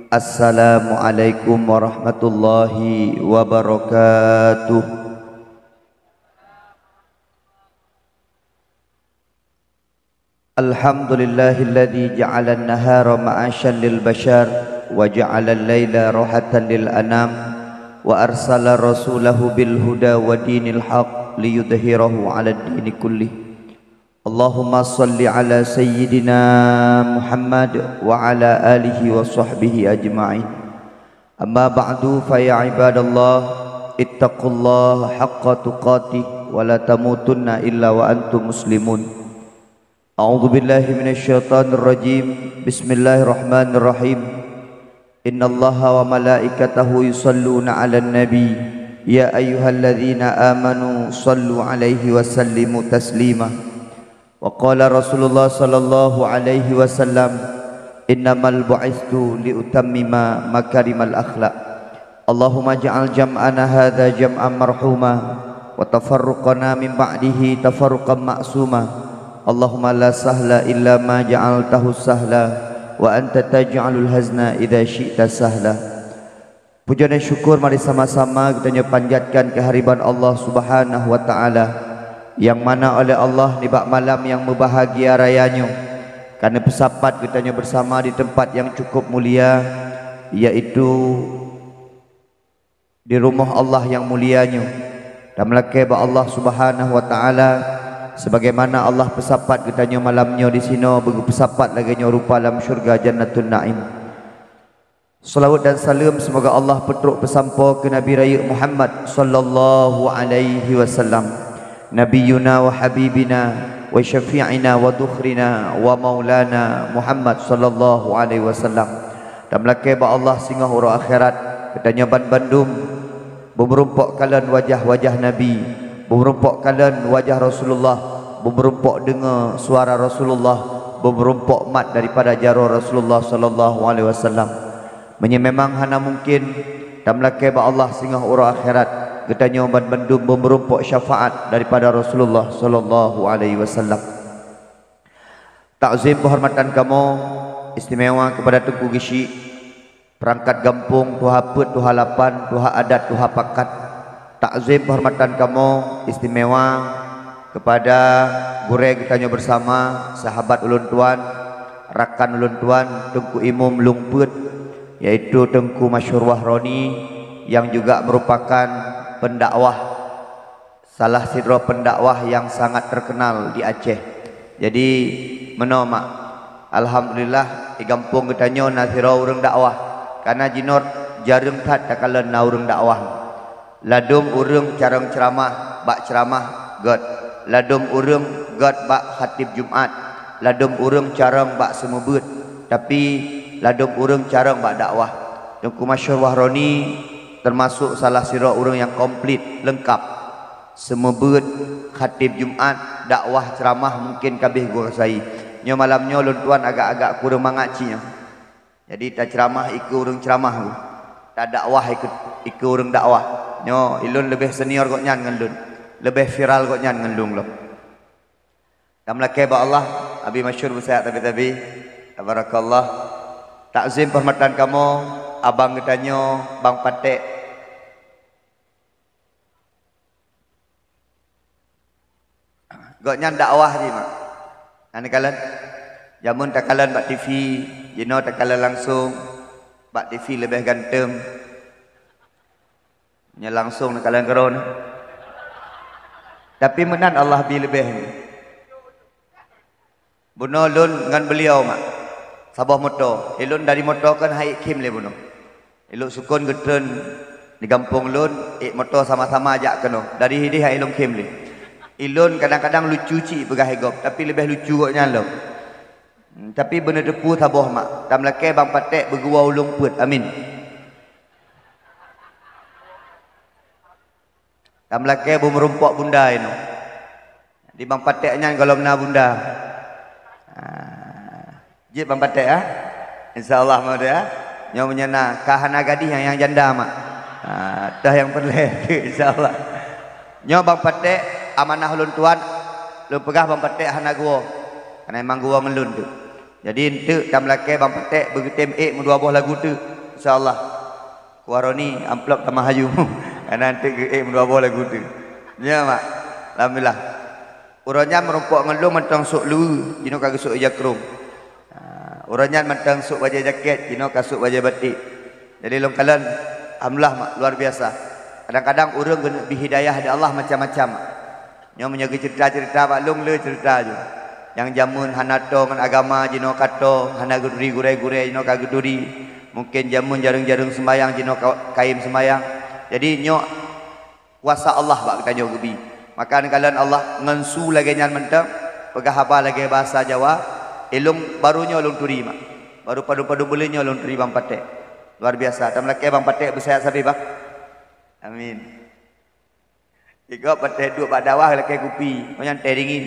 Assalamualaikum warahmatullahi wabarakatuh. Alhamdulillahilladzi ja'ala an-nahara ma'asyan lil bashar wa ja'ala al-laila rahatan lil anam wa arsala rasulahu bil huda wa dinil haq liyudhhirahu 'ala ad-dini kullih. Allahumma salli ala sayyidina Muhammad wa ala alihi wa sahbihi ajma'in. Amma ba'du fa ya ibadallah ittaqullaha haqqa tuqatih wa la tamutunna illa wa antum muslimun. A'udzu billahi minasyaitonir rajim. Bismillahirrahmanirrahim. Innallaha wa malaikatahu yusholluna 'alan nabi ya ayyuhalladzina amanu shallu 'alaihi wa sallimu taslima. Wa qala Rasulullah sallallahu alaihi wasallam innamal bu'istu liutammima makarimal akhlaq. Allahumma ja'al jam'ana hadza jam'an marhuma wa tafarruqana min ba'dihi tafarruqan ma'suma. Allahumma la sahla illa ma ja'altahu sahla wa anta taj'alul hazna idza syi'ta sahla. Puja dan syukur mari sama-sama kita panjatkan kehadiran Allah Subhanahu wa taala, yang mana oleh Allah di bak malam yang berbahagia rayanya, karena bersapat kitanya bersama di tempat yang cukup mulia, yaitu di rumah Allah yang mulianya. Dan melakai bak Allah Subhanahu wa taala, sebagaimana Allah bersapat kitanya malamnya di sini, bersapat lagi rupa dalam syurga Jannatun Naim. Salawat dan salam semoga Allah petruk bersampa ke Nabi Raya Muhammad sallallahu alaihi wasallam, Nabiyuna wa habibina wa syafi'ina wa dukhrina wa maulana Muhammad sallallahu alaihi wasallam. Dan melakai ba Allah singgah huru akhirat katanya bandum bemerumpok kalian wajah-wajah Nabi, bemerumpok kalian wajah Rasulullah, bemerumpok dengar suara Rasulullah, bemerumpok mat daripada jaro Rasulullah sallallahu alaihi wasallam. Memang hana mungkin dan melakai ba Allah singgah huru akhirat katanya bandum memerumpok syafaat daripada Rasulullah sallallahu alaihi wasallam. Takzim penghormatan kamu istimewa kepada Tengku Gishi, perangkat gampung Tuha Pet, Tuha Lapan, Tuha Adat, Tuha Pakat. Takzim penghormatan kamu istimewa kepada gure katanya bersama sahabat ulun tuan, rakan ulun tuan Tengku Imam Lungput, yaitu Tengku Masyhur Wahroni, yang juga merupakan pendakwah, salah sidro pendakwah yang sangat terkenal di Aceh. Jadi menoma alhamdulillah di kampung katanya nasira urang dakwah, karena jinor jarang tat takalan na urang dakwah. Ladum urang carang ceramah bak ceramah god, ladum urang god bak khatib Jumat, ladum urang carang bak semebut, tapi ladum urang carang bak dakwah. Tengku Masyhur Wahroni termasuk salah sira orang yang komplit, lengkap, semebut, khatib Jumat, dakwah, ceramah mungkin kabeh gua rasai. Nyo malamnya lun tuan agak-agak kurang mangacinya. Jadi tak ceramah ikut orang ceramah, tak dakwah ikut orang dakwah. Nyo ilun lebih senior kok nyan ngan lun, lebih viral kok nyan ngan lun lo. Dan melakai ba Allah abi masyhur bersehat tapi tabarakallah. Takzim penghormatan kamu abang katanya Bang Patek. Goknya dakwah je mak. Nanti kalian jamun tak kalian bak TV, jino tak kalian langsung bak TV lebih ganteng. Nya langsung nak kalian keron. Tapi menan Allah bi lebih. Buno lun ngan beliau mak. Sabah motor, elun dari motor kan haik kim le buno. Elok sukun getren di kampung lun, motor sama-sama ajak keno. Dari hidi hai elong kim le. Ilun kadang-kadang lucu ci pegah hegop, tapi lebih lucu koknya lo. Tapi bener depu sabah mak. Dan melakai Bang Patek bergua ulung put. Amin. Dan melakai merumpok bunda ini. Di Bang Pateknya kalau mena bunda. Jid Bang Patek ah. Insyaallah mau dia. Nyo menyena kahana gadis yang janda mak. Dah yang perle insyaallah. Nyo Bang Patek amanah ulun tuan, lu pegah Bang Patek hana gua. Karena memang gua melun tu. Jadi ente tam laki Bang Patek begitu mu dua buah lagu tu. insyaallah kuaroni amplop tamah hayu nanti dua boleh gudu ya mak alhamdulillah uranya merumpok ngelung mentang sok lu jino kagak sok jakrum uranya mentang sok wajah jaket jino kasuk wajah batik jadi long kalian alhamdulillah mak luar biasa kadang-kadang urang guna bihidayah dari Allah macam-macam nyo menjaga cerita-cerita mak long le cerita je yang jamun hanato ngan agama jino kato hana guduri gure-gure jino kaguduri mungkin jamun jarung-jarung sembayang jino kaim sembayang jadi nyo kuasa Allah bak kita nyo gubi maka kalian Allah ngensu lagi nyan mentang pegah apa lagi bahasa Jawa ilung barunya ulung turi mak baru padu-padu bolehnya ulung turi bang patek luar biasa tam laki bang patek besar sabi bak amin jika patek duk bak dawah laki kupi macam teh dingin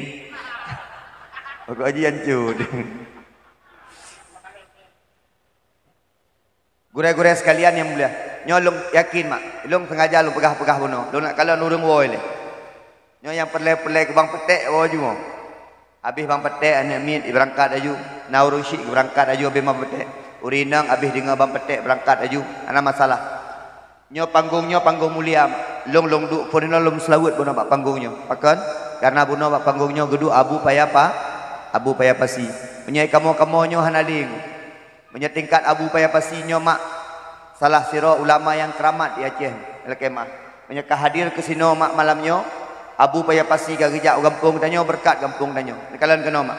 pokok ajian cud gure-gure sekalian yang mulia nyolong yakin mak ilung sengaja lu pegah-pegah bono lu nak kalau nurung woi le nyo yang perle-perle ke bang petek wo jumo habis bang petek anak min berangkat aju naurung syik berangkat aju habis bang petek urinang habis dengan bang petek berangkat aju ana masalah nyo panggungnya panggung mulia long duk ponino lom selawut bono bak panggungnya pakan karena bono bak panggungnya gedu abu paya pasi menyai kamu nyo hanaling menyetingkat abu paya pasi nyo mak salah siro ulama yang keramat di Aceh lekemah menyeka hadir ke sino mak malamnya abu paya pasi ka gejak gampung tanyo berkat gampung tanyo kalian kena mak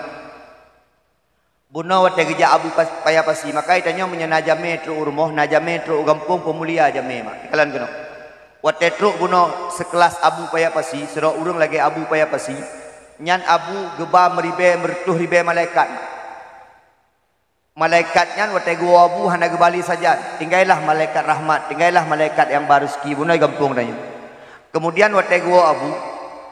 buno wate gejak abu paya pasi maka tanyo menyenajame tru urmoh najame tru gampung pemulia jame mak kalian kena wate tru buno sekelas abu paya pasi siro urang lagi abu paya pasi nyan abu geba meribe mertuh ribe malaikat malaikatnya wate gua abu hana gebali saja tinggallah malaikat rahmat tinggallah malaikat yang baruski buno gampung tanyo kemudian wate gua abu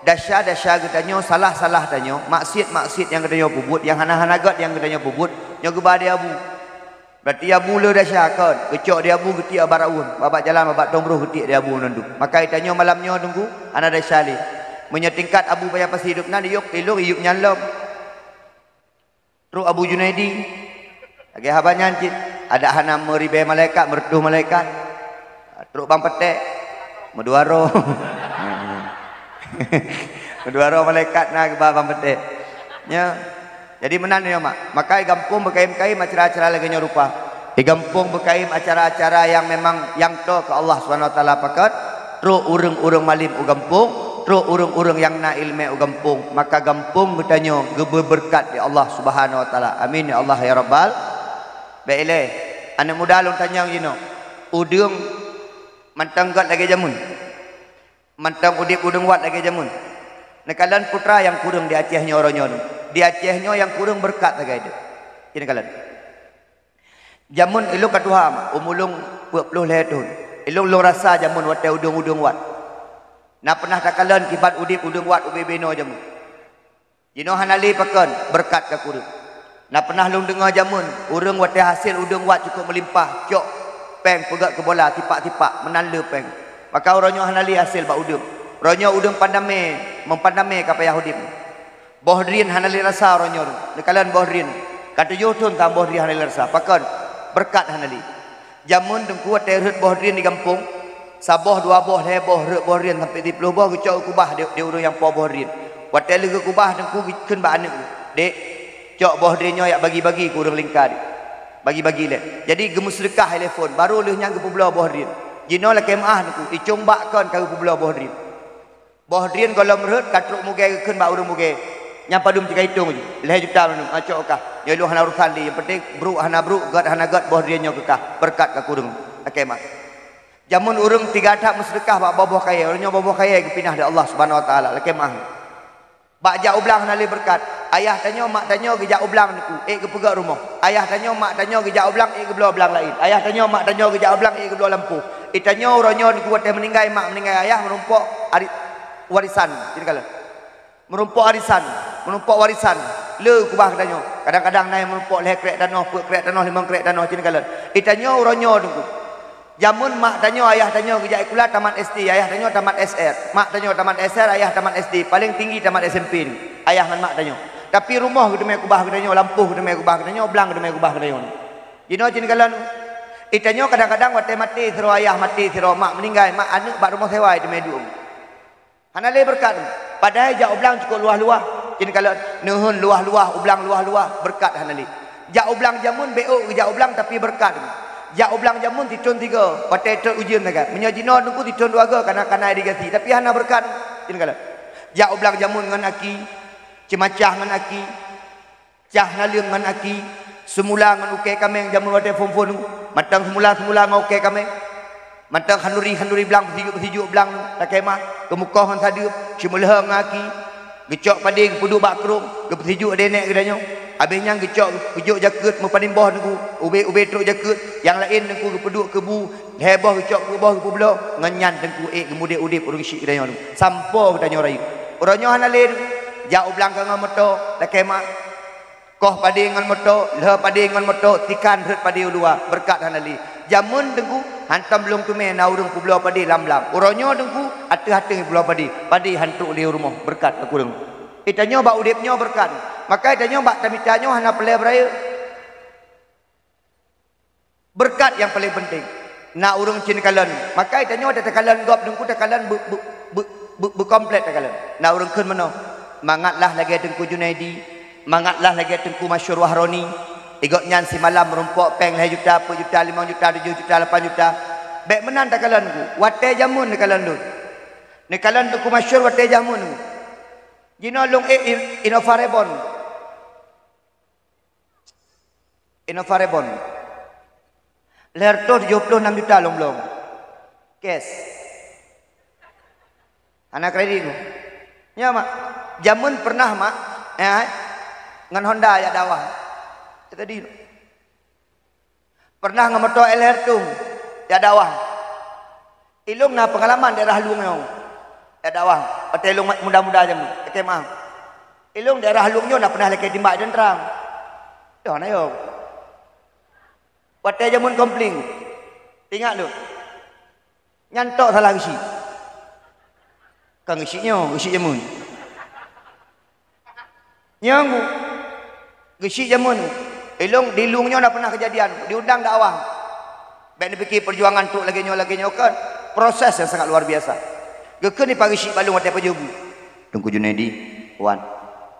dasya katanya salah tanya maksiat yang katanya pubut yang hana gat yang katanya pubut nyo geba dia abu berarti abu le dasya kan kecok dia abu getik abaraun babak jalan babak tombroh getik dia abu nandu maka itanya malamnya tunggu ana dasya le menyetingkat abu payah pasti hidup nan yuk ilung iyuk nyalom tru abu Junaidi lagi habanya cit ada hana meribe malaikat mertuh malaikat tru bang petek meduaro kedua roh malaikat nak bang petek nya jadi menan ya mak maka gampung berkaim-kaim acara-acara lagi rupa di gampung berkaim acara-acara yang memang yang to ke Allah Subhanahu wa taala pakat tru urang-urang malim u gampung tru urang-urang yang na ilmu u gampung maka gampung bertanya gebe berkat di Allah Subhanahu wa taala amin ya Allah ya rabbal baile anak muda long tanya gino udung mantanggat lagi jamun mantang udip udung wat lagi jamun nekalan putra yang kurang di Acehnya orangnya di Acehnya yang kurang berkat lagi itu ini kalian jamun ilung katuha umulung 20 tahun ilung lu rasa jamun wat udung wat na pernah takalan kibat udip udung wat ubi beno jamun jino hanali pakan berkat ke kurang na pernah lung dengar jamun urang wat hasil udung wat cukup melimpah cok peng pegak ke bola tipak-tipak menanda peng maka orangnya hanali hasil bak udung orangnya udung pandame mempandame ka payah udip bohdrin hanali rasa orangnya kalian bohdrin kata yutun tam bohdrin hanali rasa pakan berkat hanali jamun dengku terhut bohdrin di kampung saboh dua boh leboh rek bohdrin sampai 30 boh kecok kubah dia urang yang po bohdrin wat tele ke kubah dengku keun ba anak dek cok bohdrinnya yak bagi-bagi ku urang lingkar bagi-bagi le jadi gemus sedekah telefon baru leuh nyang ke publa bohdrin jino la kemah niku icumbakkan ka publa bohdrin bohdrin kalau merut katruk muge keun ba urang muge nyam padum 3 hitung je leh juta nu acok kah ya lu hana urusan di yang penting bru hana gat bohdrinnya kekah berkat ka kurung kemah jamun urang 3 dak musdekah bak boboh kaya urangnya boboh kaya pindah dari Allah Subhanahu wa taala kemah bak jak ublang nali berkat ayah tanya mak tanya ke jak ublang niku ke pegak rumah ayah tanya mak tanya ke jak ublang ke belah ublang lain ayah tanya mak tanya ke jak ublang ke belah lampu itanya orangnya niku wat meninggal mak meninggal ayah menumpuk warisan jadi kalau menumpuk warisan le kubah tanya kadang-kadang naik menumpuk leh krek tanah pek krek tanah 5 krek tanah jadi kalau itanya orangnya niku jamun mak tanya ayah tanya ke jak kula tamat SD ayah tanya tamat SR mak tanya tamat SR ayah tamat SD paling tinggi tamat SMP ni ayah dan mak tanya tapi rumah kita mai kubah kita lampu kita mai kubah kita oblang kita mai kubah kita jino jin kalan Itanyo kadang-kadang wate mati siro ayah mati siro mak meninggal mak anak bak rumah sewa itu medu. Hanale berkat. Padahal jak ublang cukup luah-luah. Jadi kalau nuhun luah-luah ublang luah-luah berkat hanale. Jak ublang jamun beo jak ublang tapi berkat. Jak ublang jamun titun 3. Wate ter ujian dekat. Menyajino nunggu titun 2 kana digasi tapi hana berkat. Jadi kalau jak ublang jamun ngan aki, cemacah ngan aki, cah naliung ngan aki, semula ngan uke kami jamun wate fon-fon matang semula ngauke kami matang handuri belang bersijuk belang tak kemah kemuka han sadiup cimulha ngaki gecok pading pudu bakrung ke bersijuk denek kedanyo habisnya gecok gejuk jaket mepanin boh nunggu ube truk jaket yang lain nunggu kepeduk kebu heboh gecok ke boh kebulo ngenyan tengku kemudian udip urung syik kedanyo sampo kedanyo rayu oronyo hanalin jau belang ka ngamoto tak kemah koh padi ngan moto, leh padi ngan moto, tikan ret padi ulua berkat hanali. Jamun dengku hantam belum tume na urung pulau padi lam-lam. Uronyo dengku ate-ate pulau padi hantu di rumah berkat aku dengku. Itanyo bak udipnyo berkat. Maka itanyo bak tamitanyo hana pelai beraya. Berkat yang paling penting. Na urung cin kalan. Maka itanyo ada takalan gop dengku takalan berkomplit takalan. Na urung keun meno. Mangatlah lagi dengku Junaidi. Mangatlah lagi tengku Masyur Wahroni. Igot nyan si malam merumpok peng 2 juta, 4 juta, 5 juta, 7 juta, 8 juta. Baik menan tak kalan ku. Wate jamun ni kalan tu. Ni kalan tu ku Masyur wate jamun ku. Jino long inovarebon. Inovarebon. Leher tu 76 juta long belum. Kes. Anak kredit ku. Ya mak. Jamun pernah mak. Ngan Honda ya dawah. Tadi pernah ngamoto LR tu ya dawah. Ilung na pengalaman daerah Halung yo. Ya dawah. Petelung muda-muda aja mu. Kemah. Ilung daerah Halungnya na pernah leke timbak dan terang. Yo na yo. Wate jamun kompling. Tinggal lu. Nyantok salah isi. Kang isinya, isi jamun. Nyanggu gesi jamun ilung dilungnya dah pernah kejadian diundang dakwah baik dipikir perjuangan tu lagi nyo kan proses yang sangat luar biasa geken ni pagi syik balung wate pajubu tunggu Junaidi wan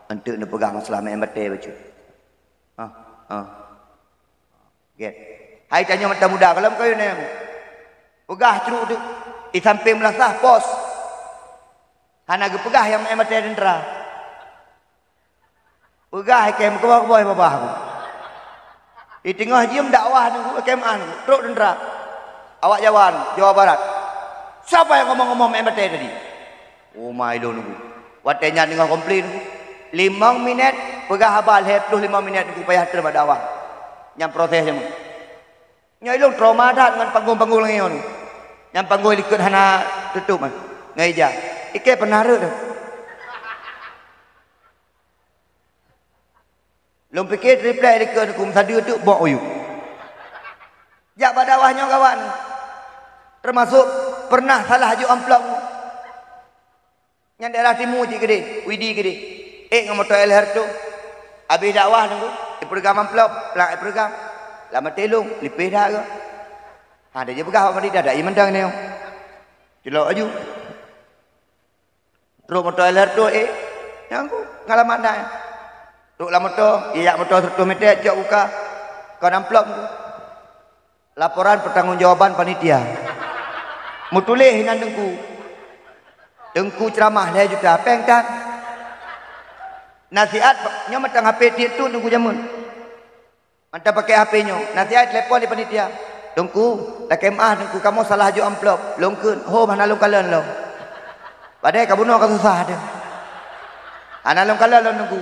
entuk ne pegang masalah main bate bacu get hai tanya mata muda kalau kau ni pegah ceruk tu di samping melasah pos hana ge pegah yang main bate dendra pegah kem ke bawah babah aku. Di tengah jam dakwah nunggu keman truk dendra. Awak Jawa Barat. Siapa yang ngomong-ngomong MBT tadi? Oh my lo nunggu. Watenya dengan komplain. 5 minit pegah habal 25 minit nunggu payah terima dakwah. Yang proses jamu. Nyai lo trauma dah dengan panggung-panggung lengon. Yang panggung ikut hana tutup man. Ngaija. Ike pernah ada. Long pikir reply dekat aku tadi tu bawa oyu. Jak badawahnya kawan. Termasuk pernah salah haju amplop. Yang daerah timur je gede, Widi gede. Ngamoto LR tu. Habis dakwah nunggu, program amplop, pelak program. Lama telung, lipih dah ke. Ada je pegah apa dah ai mendang ni. Jelok aju. Terus motor LR tu yang aku ngalaman dah. Tuk lah motor, iya motor 100 meter jauh buka. Kau amplop tu. Laporan pertanggungjawaban panitia. Mutulih hinan dengku. Dengku ceramah 2 juta. Peng tak? Nasihat nyo matang HP dia tu dengku jamun. Mantap pakai HP nyo. Nasihat telefon di panitia. Dengku, tak kemah dengku kamu salah haju amplop. Longkeun, ho mana long kalan lo. Padahal kamu no susah ada. Ana long kalan lo dengku.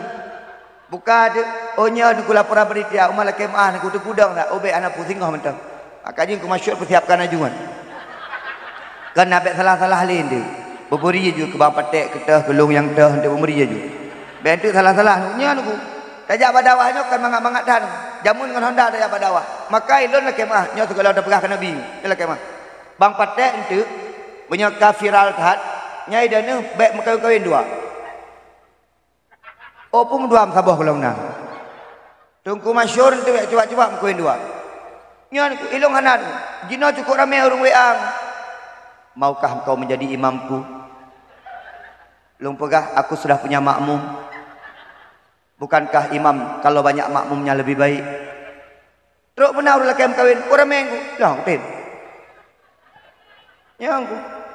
Buka ada ohnya dengku laporan panitia. Umar kemah dengku tu gudang tak. Obek anak pusing kau mentang. Akaknya aku masyuk persiapkan ajuan. Kan nak salah-salah lain dia. Berberi je ke bang patek ketah gelung yang tah untuk memberi je. Bentuk salah-salah nya aku. Tajak badawahnya kan mangat-mangat dan jamun dengan Honda tajak badawah. Maka ilun lah kemah nya tu kalau dah pegah kena bi. Ila kemah. Bang patek entu punya kafiral tahat nyai dana baik mekawin dua. Opung dua sabah kalau nak. Tungku masyhur entu cuba-cuba mekawin dua. Nyan ku ilong hanan. Jino cukup ramai orang weang. Maukah engkau menjadi imamku? Lung pegah, aku sudah punya makmum. Bukankah imam kalau banyak makmumnya lebih baik? Teruk benar orang lelaki kawin. Orang mengku. Ya, aku tin. Ya,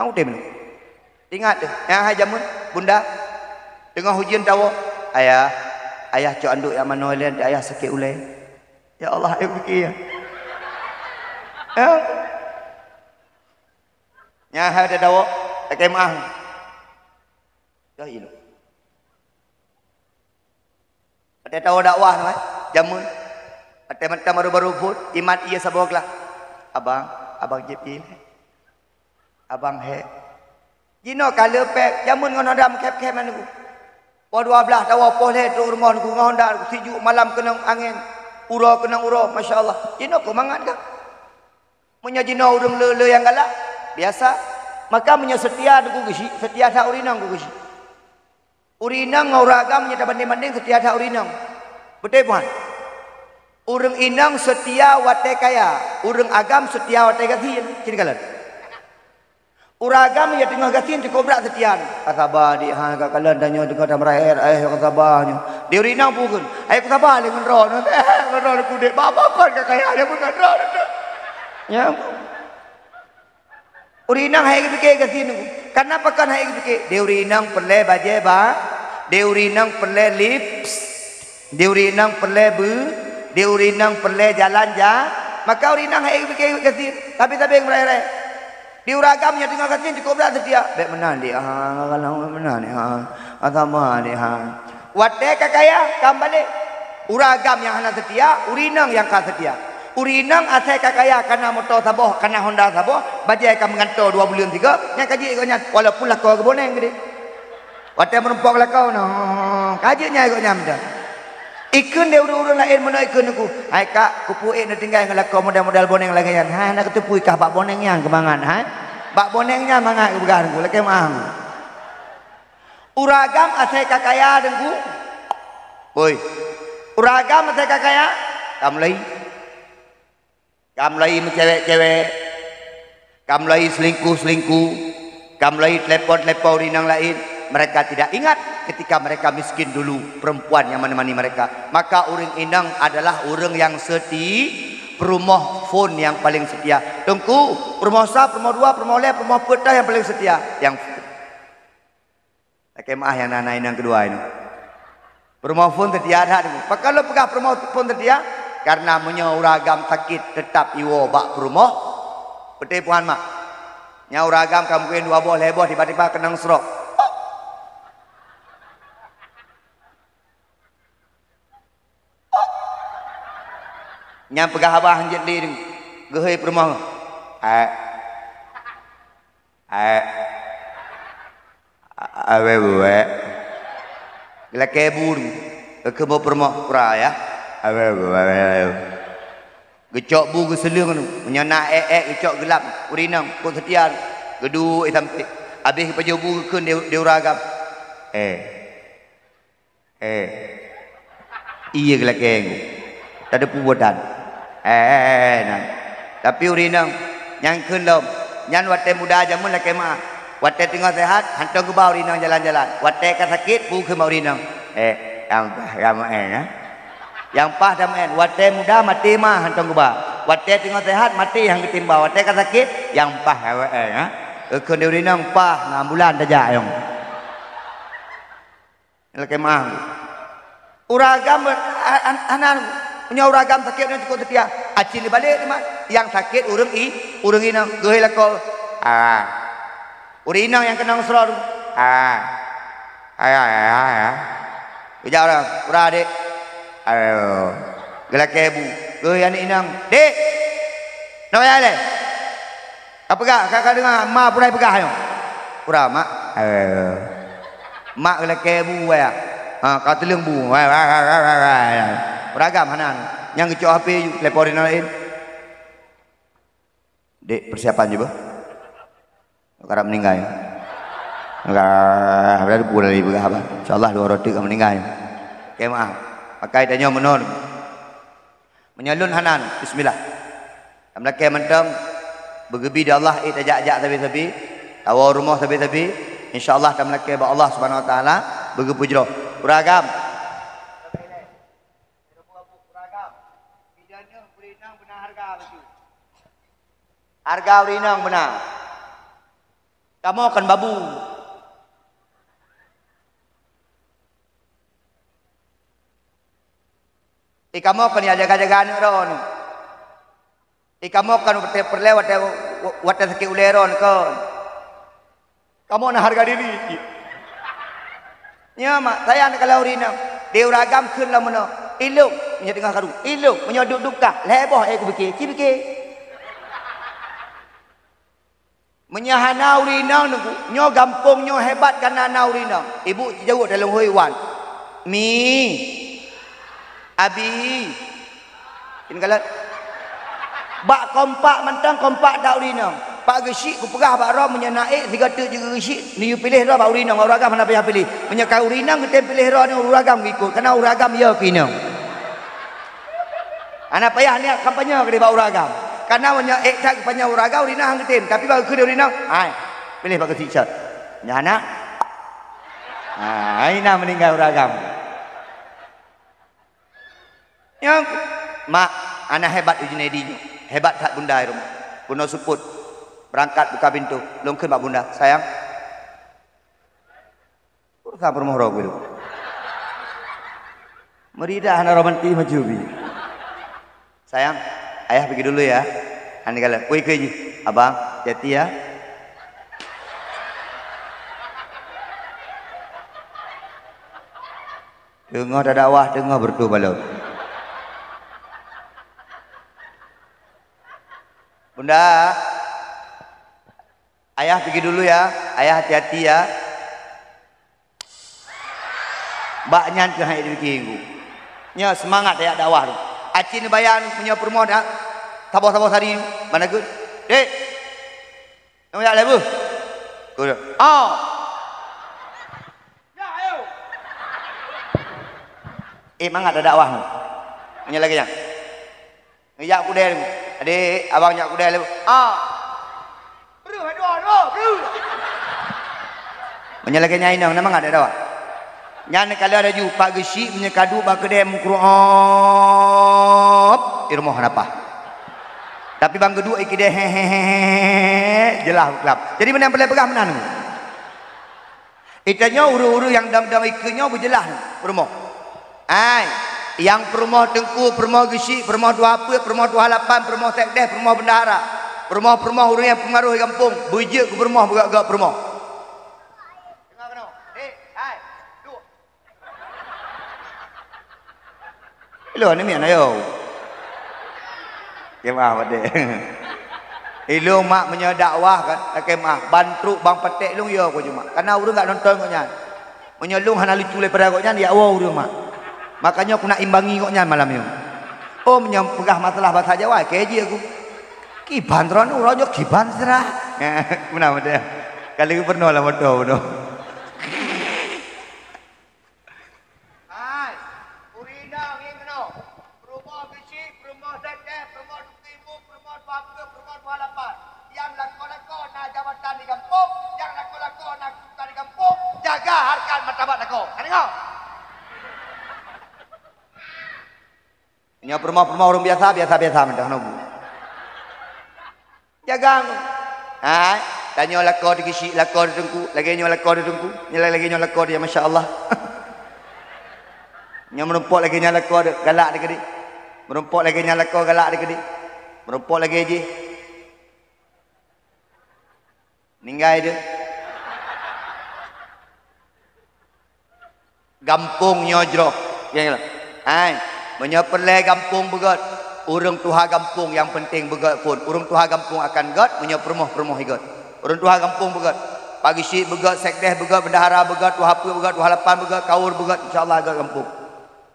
aku tin. Ingat deh. Yang hajamun, bunda. Tengah hujan tahu. Ayah cok anduk yang mana lian. Ayah sakit ulai. Ya Allah, ayah fikir ya. Ya, ada tahu. Tak maaf. Ya, ini. Ada tahu dakwah namanya. Jamun. Ada macam baru-baru pun. Imat ia saboglah. Abang JP. Abang he. Jino kalau pek jamun ngono dam kep-kep mana ku. Po 12 tahu boleh tu rumah ku ngonda sejuk malam kena angin. Ura kena ura, masya-Allah. Jino ku mangat dah. Munya jino urang le yang galak. Biasa. Maka munya setia ku gisi, setia dak urinang ku gisi. Urinang ngauragam nya banding-banding setia dak urinang. Betul puan? Urang inang setia wate kaya, urang agam setia wate gatin. Cini kalan. Uragam ya tengah gatin cukup berat setian. Kasabah di ha kalan danyo tengah dam raher kasabahnya. Di urinang pukun. Ai kasabah dengan ron. Ron ku dek bapa kon kaya dia pun ron. Ya. Urinang hai fikir gatin ku. Kenapa kan hai fikir? Di urinang perle baje ba. Di urinang perle lips. Di urinang perle bu. Di urinang perle jalan ja. Maka urinang hai fikir gatin. Tapi yang merai-rai. Di uragamnya tinggal gatin cukup berat setia. Baik menan dia. Kalau menan ni. Atama ni. Wate kakaya kembali. Uragam yang hana setia, urinang yang ka setia. Urinang asai kakaya kana motor saboh, kana Honda saboh, bajai ka mengantor 2 bulan 3. Yang kaji ikutnya walaupun lah kau keboneng gede. Wate menumpang lah kau noh. Kaji nya ikutnya mudah. Ikun dia urang-urang lain mana ikun aku. Hai kak, kupu nak tinggal dengan kau modal-modal boneng lagi kan. Ha nak ketepui kah bak boneng yang kemangan ha. Bak bonengnya mangat kebegan aku lagi mang. Uragam asai kakaya dengku. Oi. Uragam asai kakaya. Kamlai cewek-cewek. Kamlai selingkuh-selingkuh. Kamlai telepon-telepon rinang lain. Mereka tidak ingat ketika mereka miskin dulu perempuan yang menemani mereka. Maka orang inang adalah orang yang setia. Perumah phone yang paling setia. Tengku, perumah sah, perumah dua, perumah leh, perumah petah yang paling setia. Yang kemah yang nana inang kedua ini. Perumah phone setia ada. Maka kalau pegang perumah phone setia, karena menyauragam sakit tetap iwo bak perumah. Betul puan mak. Nyauragam kamu mungkin 2 boh leboh tiba-tiba kena serok. Yang pegah abah hanjit li gehei perumah. Awe buwe. Gila kebun. Kebo perumah pura ya. Awe buwe. Gecok bu geselung nu. Menyana gecok gelap. Urinang pun setia. Gedu sampai. Habis paju bu keun dia uragam. Iya gila kenggu. Tak ada puwadan. Nah. Tapi urinang yang keun lom. Nyan wate muda jamun lah kemah. Wate tengah sehat, hantar ke bawah urinang jalan-jalan. Wate kan sakit, bu ke bawah urinang. Yang pah damen. Wate muda mati mah hantar ke bawah. Wate tengah sehat, mati yang ketimbang. Wate kan sakit, yang pah keun dia urinang pah 6 bulan saja yang. Lah kemah. Uragam anak punya uragam sakit ni cukup setia. Acil balik ni mak. Yang sakit urang inang gehei lah kau. Urinang yang kena seror. Ujar orang, ura dek. Gelak kebu. Gehei anak inang. Dek. Nak payah le. Apa gak? Kakak dengar mak purai pegah yo. Ura mak. Mak gelak kebu ya. Kau telung bu. Beragam hanan. Yang kecok HP teleponin lain. Dek persiapan juga. Karena meninggal. Enggak ada pula lagi berapa. Insyaallah 2 roti kamu meninggal. Oke maaf. Pakai tanya menor. Menyalun hanan. Bismillah. Melakih mentang bergebi di Allah ajak-ajak tabi-tabi, awal rumah tabi-tabi, insya-Allah tam melakih ba Allah Subhanahu wa taala bergepujro. Uragam. Bidana urinang benar harga betul. Harga urinang benar. Kamu akan babu. Kamu akan jaga-jaga anak ron. Kamu akan perlewat wadah sakit uleron kan. Kamu nak harga diri. Ya mak, saya nak kalau urina. Dia uragam kun lah mana. Iluk punya tengah karu. Iluk punya duduk-duduk. Leboh aku fikir. Ci fikir. Menyahana urina nunggu. Nyo gampung nyo hebat kana na urina. Ibu jauh dalam huiwan. Mi. Abi. Ini kalau bak kompak mentang kompak dak urina. Pak gesik ku pegah bak ro menya naik 3 juga gesik. Ni you pilih ro bak urina uragam mana payah pilih. Menya ka urina kita pilih ro ni uragam ikut. Karena uragam ya kina. Ana payah ni kampanye ke bak uragam. Karena menya tak kampanye uragam urina hang ketim tapi bak ke urina. Ai pilih bak gesik chat. Nya anak. Ai na meninggal uragam. Yang mak anak hebat Junaidinya. Hebat tak bunda rumah. Bunda suput. Berangkat buka pintu. Lungkun mak bunda. Sayang. Urusah permoh roh dulu. Meridah anak romanti maju bi. Sayang, ayah pergi dulu ya. Ane kala, kuy kuy ji. Abang, hati ya. Dengar dakwah, dengar bertu balau. Bunda, ayah pergi dulu ya. Ayah hati-hati ya. Mbak nyan ke hai dikinggu. Nya semangat ya dakwah tu. Acin bayan punya permoh dah. Tabah-tabah tadi mana ke? Dek. Kamu ya lebu. Ku. Oh. Ya ayo. Mangga ada dakwah tu. Punya lagi nya. Ngejak aku deh. Adik, abang nyak kuda lebu. Bru, bru. Menyalakan nyai nang nama ngada dawa. Nyan kalau ada ju pak gesi punya kadu bak kedem kruop di rumah apa. Tapi bang kedua ikide hehehe jelah kelap. Jadi mana boleh pegang menan. Itanya uru-uru yang dam-dam ikenya berjelah rumah. Ai yang permoh tengku, permoh gesi, permoh 24, permoh 28, permoh sekdeh, permoh bendahara. Permoh-permoh urang yang pengaruh kampung. Bujik ke permoh bergak-gak permoh. Tengah kena. Hai. Duk. Hello ni mian ayo. Kemah pade. Hello mak punya dakwah kan. Kemah bantu bang petek lung ya ko cuma. Karena urang enggak nonton kok nyan. Punya lung hana lucu lepada kok nyan dia awal urang mak. Makanya aku nak imbangi koknya malam ini. Oh menyempegah masalah bahasa Jawa keji aku. Kiban teron urojo kiban serah. Kenapa dia? Kali pernah lah bodoh. Hai, urina ngin keno. Perumah bisi, perumah sekeh, perumah timur, perumah 20, perumah 28. Yang lako-lako nak jabatan di kampung, yang lako-lako nak suka di kampung, jaga harkat martabat lako. Tengok. Nya permah-permah orang biasa mentah nobu. Jaga. Hai, tanya lakor di kisi, lakor di tengku, lagi nyo lakor di tengku, lagi nyo lakor dia masya-Allah. Nya merumpok lagi nya lakor galak dik dik. Merumpok lagi nya lakor galak dik dik. Merumpok lagi je. Ninggai dia. Gampung nyojro. Ya. Hai. Menyeperlai kampung begat. Urang tuha kampung yang penting begat pun. Urang tuha kampung akan gat. Menyepermoh igat. Urang tuha kampung begat. Pagi si begat, sekdeh begat, bendahara begat, tuha apa begat, tuha lapan begat, kaur begat. InsyaAllah agat kampung.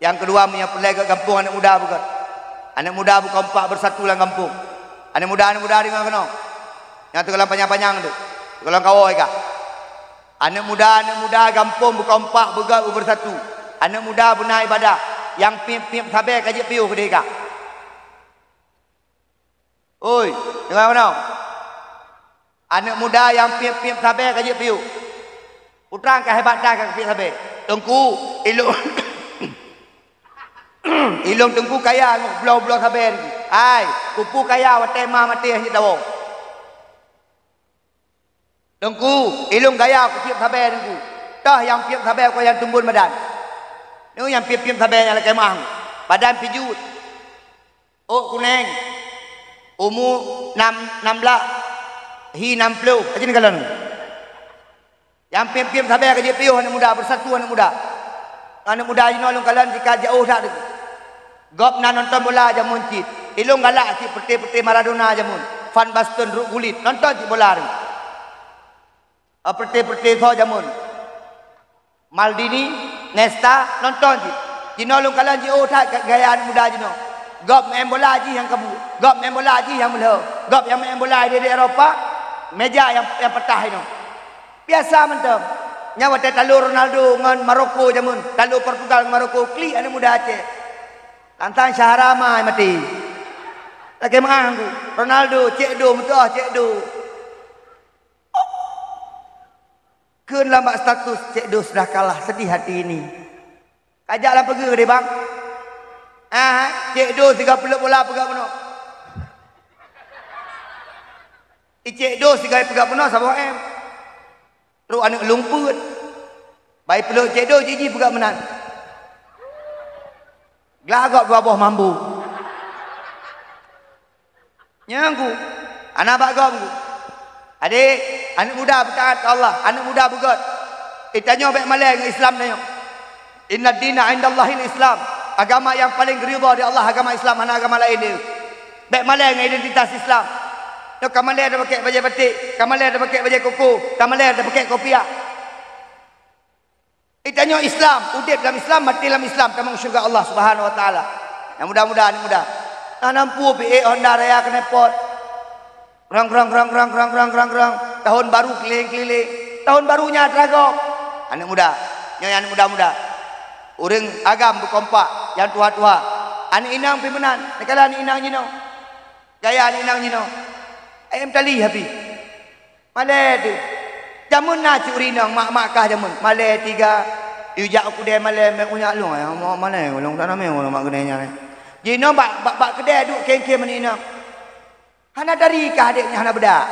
Yang kedua menyeperlai gat kampung anak muda begat. Anak muda berkompak bersatu dalam kampung. Anak muda di mana kena? Yang tu kalau panjang-panjang tu. Kalau kau kah? Anak muda kampung berkompak begat bersatu. Anak muda benar ibadah. Yang pim sabar kaji piu ke dia. Oi, dengar mana? Anak muda yang piap-piap sabar kerja piu. Putrang kehebatan kan piap sabar. Tengku ilung ilung tengku kaya belau-belau sabar. Ai, kupu kaya wate mah mati hanya tahu. Tengku ilung kaya aku piap sabar tengku. Tah yang piap sabar kau yang tumbun badan. Ni yang piap-piap sabar yang lagi mah. Badan pijut. Oh kuning. Umur 16 hi 60 macam ni kalau ni. Yang piam-piam sabar kerja piuh anak muda bersatu anak muda. Anak muda ni nolong kalian jika jauh tak ada. Gop na nonton bola aja muncit. Ilung galak si peti-peti Maradona aja mun. Van Basten ruk kulit nonton si bola ni. Peti-peti so aja mun. Maldini, Nesta nonton si. Jinolong kalian jauh tak gaya anak muda je no. Gop main bola haji yang kabur. Gop main bola haji yang mula. Gop yang main bola di Eropah. Meja yang petah itu. Biasa mentem. Nyawa talu Ronaldo dengan Maroko jamun. Talu Portugal dengan Maroko. Klik anak muda Aceh. Lantang Syahrama mati. Lagi mengang. Ronaldo cek do mutuh cek do. Keun lambat status cek do sudah kalah sedih hati ini. Kajaklah pergi ke dia bang. Cik do 30 bola pegang penuh. Cik do 30 pegang penuh sama em. Terus anak lumput. Baik peluk cik do jiji pegang menang. Gelagak dua buah mambu. Nyangku. Anak bagam ku. Adik, anak muda bertaat ke Allah, anak muda begot. Tanya baik malai dengan Islam tanya. Inna dina indallahil Islam. Agama yang paling ridha di Allah agama Islam, mana agama lain dia. Baik malai dengan identitas Islam. No kamalai ada pakai baju batik, kamalai ada pakai baju koko, kamalai ada pakai kopiah. Tanya Islam, udip dalam Islam, mati dalam Islam, kamu syurga Allah Subhanahu wa taala. Yang mudah-mudahan mudah. Nah nampu PE Honda Raya kena pot. Rang. Tahun baru keliling-keliling. Tahun barunya teragok. Anak muda, yang anak muda-muda. Orang agam berkompak yang tua-tua. Anak inang pimenan. Nekala anak inang nyino. Gaya anak inang nyino. Ayam tali habi. Malai tu. Jamun na curi nang mak-mak kah jamun. Malai tiga. Ujak aku dia malai mek unyak lu. Malai ulung tak nama ulung mak kedainya. Jino bak kedai duk keng-keng mani inang. Hana dari kah adiknya hana bedak.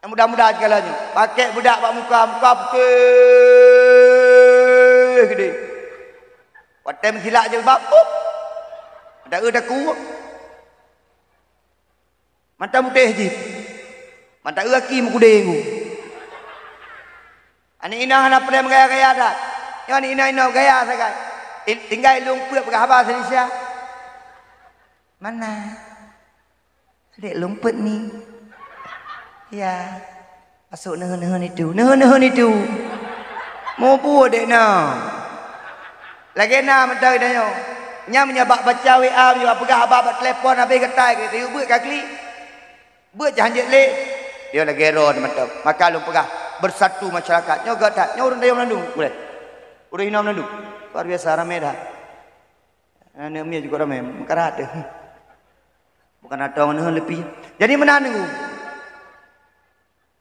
Yang muda-muda segalanya. Pakai budak bak muka putih gede. Waktu silap je bab. Ada ku. Mata putih je. Mata laki mukudeng ku. Anak inang hana pernah menggaya-gaya dah. Yang anak inang gaya sangat. Tinggal lumpur pergi habis Indonesia. Mana? Adik lumput ni. Ya. Masuk nehun itu. Nehun itu. Mau buat dek na. Lagi na mentari danyo. Nya menyabak baca WA juga pegah abang telefon habis getai kita. You buat kaki. Buat jahan jet lek. Dia lagi ron mantap. Maka lu pegah bersatu masyarakat. Nyo gatat. Nyo urang dayung landung. Boleh. Urang hinam landung. Luar biasa ramai dah. Anak mia juga ramai. Makarat dia. Bukan ada orang lebih. Jadi mana nunggu?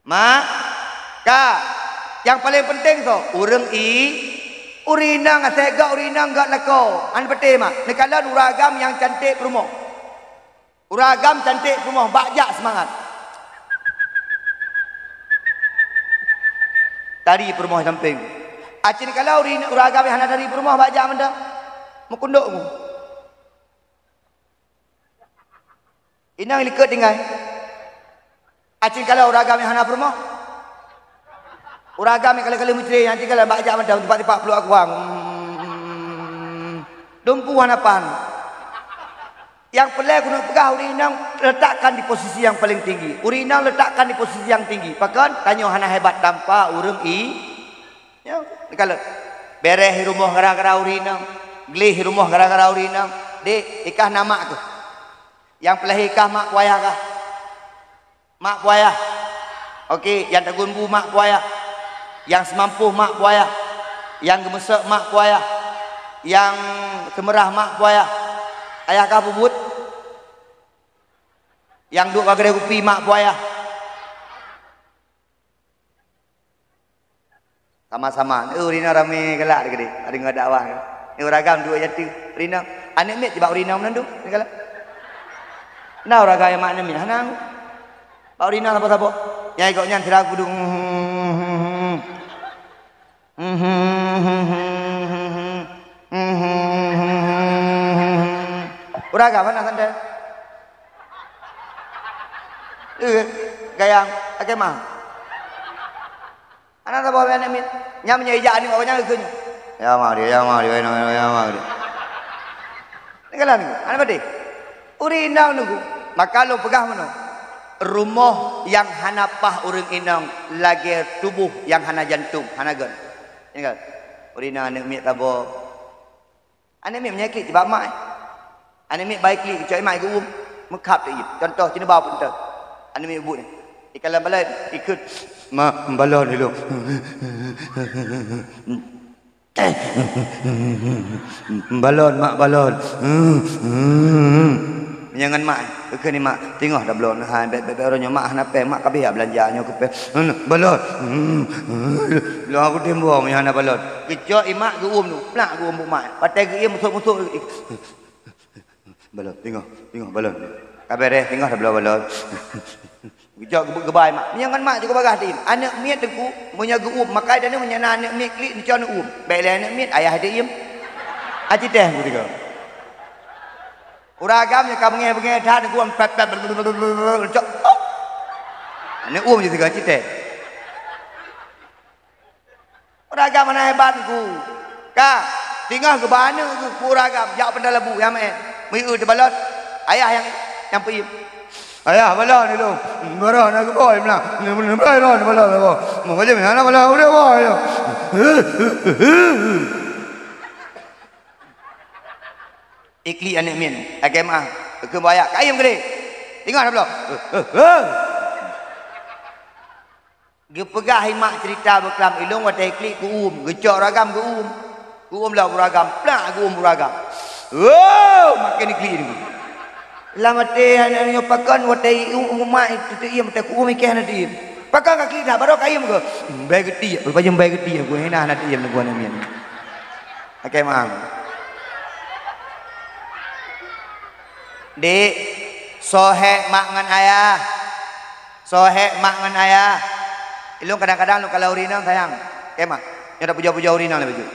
Maka yang paling penting tu urang urinang asega urinang gak lako. An pete mak. Nekala uragam yang cantik rumah. Uragam cantik rumah bajak semangat. Dari rumah samping. Acin kalau uragam yang ada dari rumah bajak menda. Mukunduk ku. Inang liket tinggal. Acin kalau uragam yang hana rumah. Uragam yang kali-kali mutri nanti kalau bajak menda tempat-tempat peluk aku bang. Dumpuan apaan? Yang pelai guna pegah urinang letakkan di posisi yang paling tinggi. Urinang letakkan di posisi yang tinggi. Pakan tanya hana hebat tanpa urung Ya, kalau bereh rumah gara-gara urinang, gelih rumah gara-gara urinang, dek ikah nama tu. Yang pelai ikah mak puayah kah? Mak puayah. Okey, yang tergumbu mak puayah. Yang semampu mak puayah. Yang gemesak mak puayah. Yang kemerah mak puayah. Ayah kah bubut? Yang duk kedai kopi mak puaya. Sama-sama. Rina rame gelak dia kedai. Ada ngada awak. Ni ragam dua jati. Rina. Anak mit tiba Rina menandu. Ni gelak. Nah raga yang mak mit hanang. Bau Rina apa-apa. Nyai kok nyan tidak kudung. Uraga mana sanda? Gayang, akeh mah. Anak tak bawa anak mit. Nyam nyai jadi ni awaknya ke ni. Ya mah dia, ya mah dia. Ni kalah ni. Anak bade. Urina nunggu. Maka lo pegah mana? Rumah yang hanapah urang inang lagi tubuh yang hana jantung, hana gan. Ingat. Urina anak mit tabo. Anak mit menyakit sebab mak. Anak mit baik li cai mai ke mekap dia. Contoh cina bau pun tu. Anak mit ibu ni. Ikalan balai ikut mak balon dulu. Balon mak balon. Jangan mak, ke ni mak tengok dah belum hai bet orangnya mak nak pe mak kabeh belanjanya ke pe. Balon. Lu aku timbang yang nak balon. Kecok imak ke tu, plak ke mak. Patai ke ia musuh-musuh. Balon, tengok balon. Kabeh dah tengok dah belum balon. Kecok gebai mak. Jangan mak juga bagah tin. Anak miat teku punya geum makai dan punya anak miat klik ni con baiklah anak miat ayah dia im. Aci teh aku tiga. Uragamnya kamu ngeh dah ni kuam pep cok. Anak je tiga cite. Uragam mana hebat ku. Ka, tinggal ke mana ku uragam jak pendal lebu yang main. Miu de balot. Ayah yang pergi. Ayah balon ni lu. Marah nak boy mlah. Balon balon. Mau je mana balon udah boy. Ikli anak min. Agama. Ke bayak kayam gede. Tengok dah belum? Dia pegah mak cerita berkelam ilung wadah ikli ku gecok ragam ku lah ragam. Plak ku ragam. Oh, makin ikli ni. Lama teh hanya pakan wadah mak itu ia mata ku mikir nanti. Pakan kaki dah baru kayam ke. Baik gede. Berpajam baik gede. Ku henah nanti ia menunggu anak min. Agama. Dek, sohek mak ngan ayah. Sohek mak ngan ayah. Ilung kadang-kadang lu kalau urina sayang. Kemak. Nya dak puja-puja urina lah baju.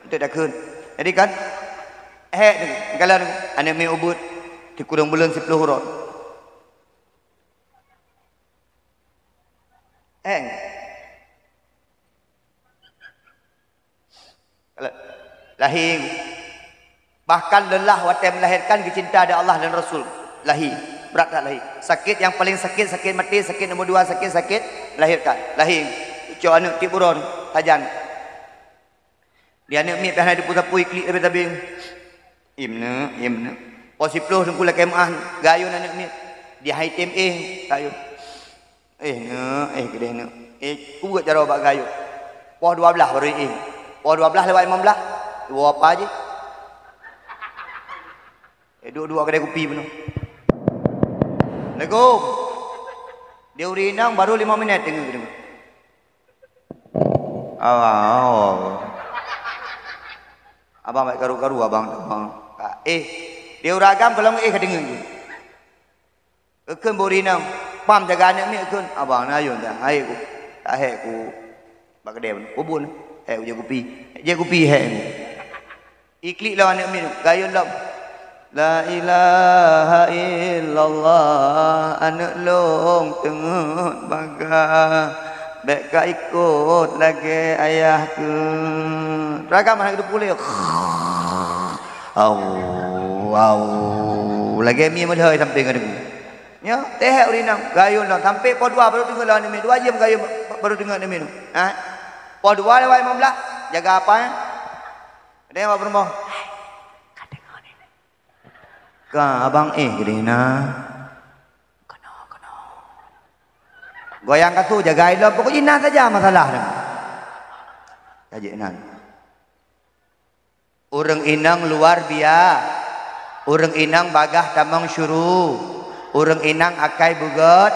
Untuk dak keun. Jadi kan kalau anak mi ubud di kurung bulan 10 huruf. Lahir. Bahkan lelah waktu melahirkan kecinta ada Allah dan Rasul. Lahir. Berat tak lahir? Sakit yang paling sakit mati, sakit nombor 2 sakit melahirkan. Lahir. Cok anak tiburon tajan. Dia anak mi pernah diputar-pui klik tapi imna. Pos 10 dengku lah kemah gayun anak mi. Dia haitim gayun. Gede nak. Ku buat cara bak gayun. Pos 12 baru Pos 12 lewat 15. Dua apa aje? Dua kedai kopi penuh. Assalamualaikum. Dia urinang baru 5 minit tengok ke dengar. Abang baik karu-karu abang. Dia uragam kalau ke dengar je. Keun urinang pam jaga anak ni keun. Abang ayun dah. Hai ku. Tak hek ku. Bak kedai penuh. Kubun. Hek je kopi. Je kopi hek. Iklik lah anak minum. Gayun lah. La ilaha illallah anak long tengok baga beka ikut lagi ayahku ragam anak hidup boleh lagi mi melhai sampai ke dengar ya teh urinang gayun lah sampai pos 2 baru dengar lah ni 2 jam gayun baru dengar ni minum pos 2 lewat 15 jaga apa ada apa rumah ka abang gede na kena goyang kat tu jaga ilmu pokok ina saja masalah dah jadi nan urang inang luar biasa urang inang bagah tamang syuru Urang inang akai bugat.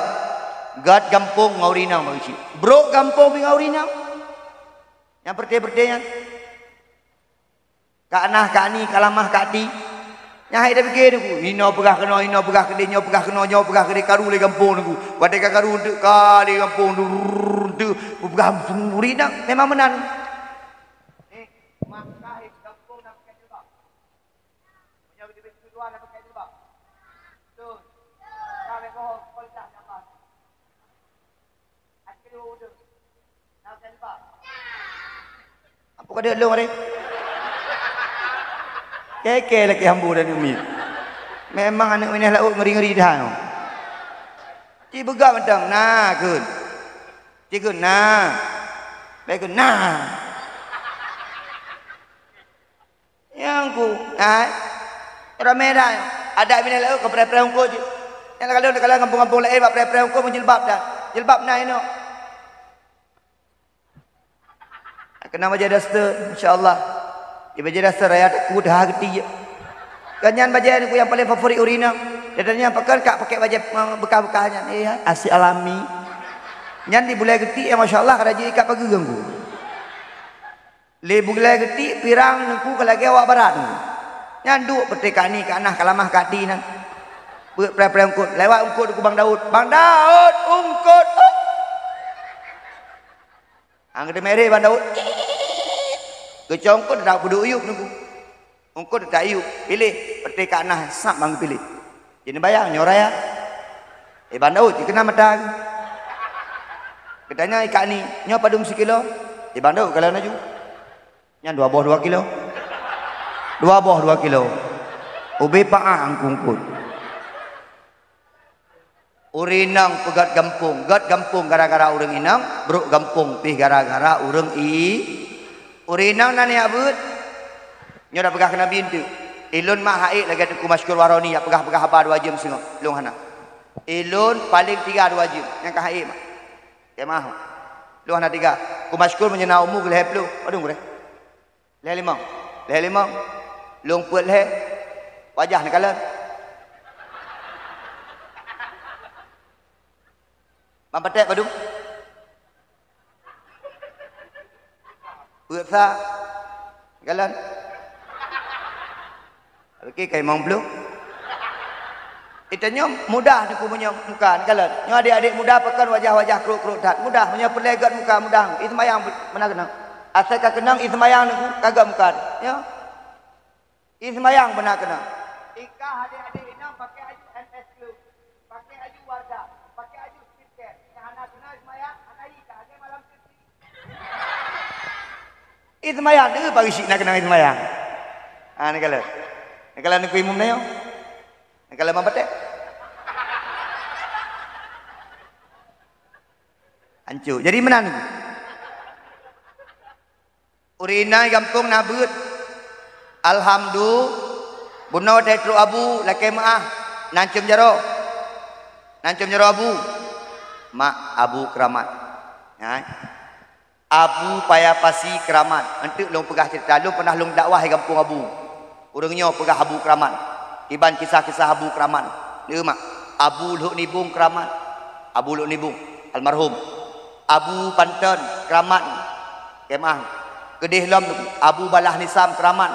Gat gampung ngaurinang bagi. Bro gampung ngaurinang. Yang berde-berdean. Kak Nah, Kak Ni, Kalamah, Kak Di. Yang hai dah fikir aku. Ino pegah kena, ino pegah kena, nyo pegah kena, nyo pegah kena karu le gampung aku. Pada karu untuk kali gampung tu pegah ngaurinang memang menang. Ni, mak kahit gampung nak pakai jilbab. Punya betul-betul dua nak pakai jilbab. Tu. Kami kau kualitas apa? Apa kata lu hari? Keke lagi hambu dan umi. Memang anak ini lauk ngeri-ngeri dah. Ci begak mentang nah kun. Ci kun nah. Baik kun nah. Yang ku, ramai dah. Ada bini lauk ke pre-pre ungku je. Yang kalau kampung-kampung lain bab pre-pre ungku menjilbab dah. Jilbab nah ini. Kena baca dasar insya-Allah. Di baca dasar raya aku dah hati je. Kanyan baca aku yang paling favorit urina. Dadanya pakai kak pakai baca bekah-bekahnya. Asli alami. Nyan di bulai geti ya masya-Allah kada jadi kak pagi ganggu. Le bulai geti pirang nengku kalau lagi awak barat. Nyan duk pertika ni Kak Nah Kalamah Kak Di nang. Pre-pre ungkut lewat ungkut ku Bang Daud. Bang Daud ungkut. Angkat mereh Bang Daud. Kecongkut dah budu uyuk nunggu. Ungkut tak uyuk. Pilih. Perti Kak Nah sap bang pilih. Jadi bayang nyorai ya. Bang Daud kena matang. Katanya Kak Ni nyo padum sekilo. Bang Daud kalau naju. Yang 2 buah 2 kilo. 2 buah 2 kilo. Ubi paang kungkut. Urinang pegat gampung. Gat gampung gara-gara urang inang. Bruk gampung pih gara-gara urang Urinang nani abut. Nyo dah pegah kena bintu. Ilun mak haik lagi aku masykur waroni ya pegah-pegah apa 2 jam sengok. Long hana. Ilun paling 3 2 jam. Yang ka haik mak. Ke mah. Long hana 3. Ku masykur menyenau mu geleh pelu. Aduh gure. Leh 5. Leh 5. Long puat leh. Wajah ni kala. Mampatek padum. Buat sa galan. Okey kai mong blue. Itanya mudah aku punya muka galan. Nyo adik-adik mudah pakan wajah-wajah keruk-keruk tat. Mudah punya pelegat muka mudah. Ismayang mana kenang. Asal ka kenang ismayang aku kagak muka. Ya. Ismayang benar kenang. Ikah adik-adik inang pakai aju NS Club. Pakai aju warga, pakai aju skincare. Yang anak kenal ismayang, anak ikah dia malam cuti. Ismayang dia bagi sik nak kenang ismayang. Ni kalau. Ni kalau ni ku imum na yo. Ni kalau mampate. Hancur. Jadi mana ni? Urina gampung nabut. Alhamdulillah. Buno tetru abu laki maah. Nancum jaro. Nancum jaro abu. Mak abu keramat. Ya. Abu payah pasi keramat. Entuk long pegah cerita. Long pernah long dakwah di kampung abu. Urangnya pegah abu keramat. Iban kisah-kisah abu keramat. Dia mak. Abu Luk Nibung keramat. Abu Luk Nibung. Almarhum. Abu Panten keramat. Kemah. Kedih lam Abu Balah Nisam keramat.